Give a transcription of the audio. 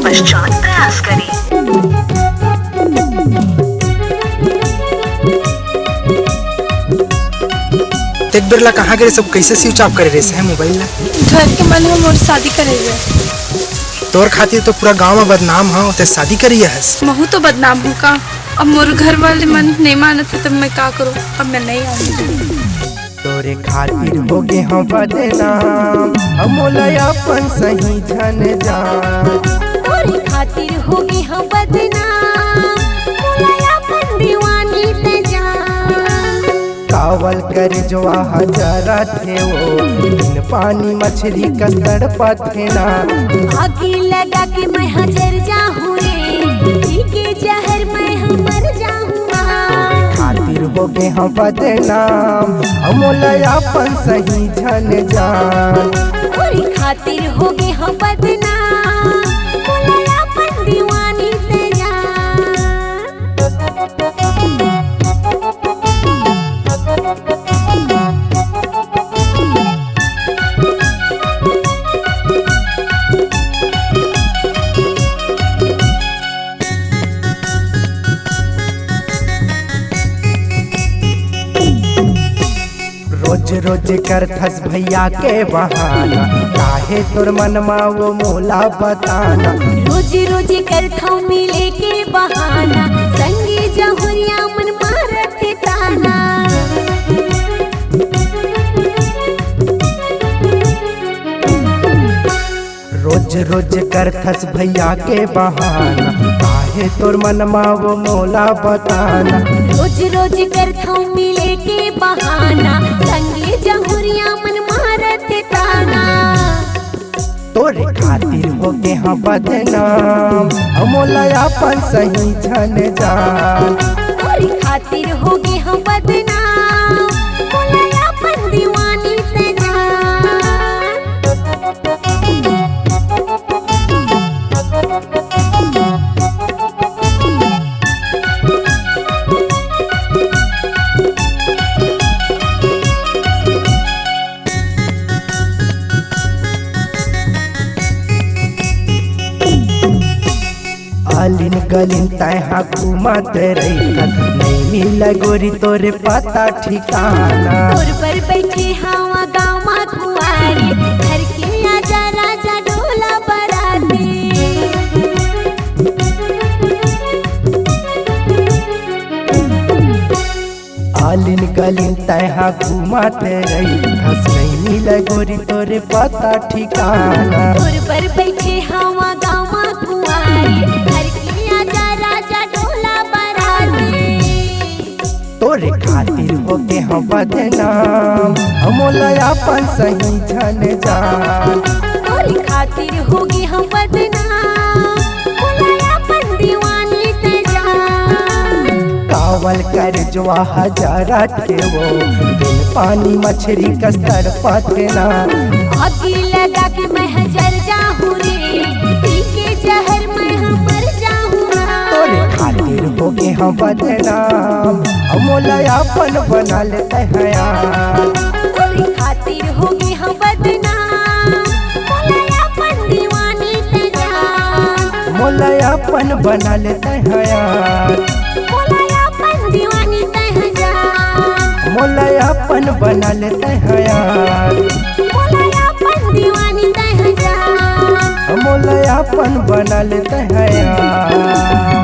पश्चात प्रयास करें। एक बिरला कहाँ गए सब कैसे स्विच ऑफ करे रहे मोबाइल ला? घर के मन हम और शादी करे तोर खातिर तो पूरा गांव में बदनाम हो ते शादी करी है। महू तो बदनाम हूँ का। अब मोर घर वाले मन नहीं मानते तब मैं का करूँ। अब मैं नहीं आऊँगी। तोरे खातिर हो गे हम बदनाम अमोला अपन सही धन जान। तोरे खातिर हो गे हम बदनाम मोला अपन दीवानी ते जान। कावल कर जो हजारा थे वो बिन पानी मछली का तड़पत थे ना। आगे लगा के मैं हजर जाहूँ रे पी के जहर मैं हम मर जाहूँ। खातिर हो गे हम बदनाम अमोला अपन सही धन जान। तोरे खातिर हो गे हम बदनाम मोला अपन दीवानी ते जान। रोज रोज करथस भैया के बहाना काहे तोर मनमा वो मोला बताना। रोज रोज करथौ मिले के बहाना संगी जहुरिया मन मारत ताना। रोज रोज करथस भैया के बहाना काहे तोर मनमा वो मोला बताना। रोज रोज करथौ मिले के बहाना संगी जहुरिया मन मारत ताना। तोरे खातिर हो गे हम बदनाम अमोला अपन सही धन जान। तोरे खातिर हो गे हम बदनाम मोला अपन दीवानी ते जान। आलिन गलिन तैहा घूमत रही नहीं मिला गोरी तोरे पता ठिकाना। तोर पर बैठे हवा गाँव मा कुआरे घर के आजा राजा डोला बराते। आलिन गलिन तैहा घूमत रही नहीं मिला गोरी तोरे पता ठिकाना। तोर पर बैठे हवा गाँव मा कुआरे घर के आजा राजा डोला बराते। तोरे खातिर हो गे हम बदनाम अमोला अपन सही धन जान। तोरे खातिर हो गे हम बदनाम मोला अपन दीवानी ते जान। कावल कर जो हजारा थे वो बिन पानी मछली का तड़पत ना। आगे लगा के मैं हजर जाहूँ रे पी के जहर मैं हम मर जाहूँ। तोरे खातिर हो गे हम बदनाम अमोला अपन बना लेते हैं यार। तोरे खातिर हो गे हम बदनाम मोला अपन दीवानी ते जान। मोला अपन बना लेते हैं यार। मोला अपन दीवानी ते जान। मोला अपन बना लेते हैं यार। मोला अपन दीवानी ते जान। मोला अपन बना लेते हैं यार।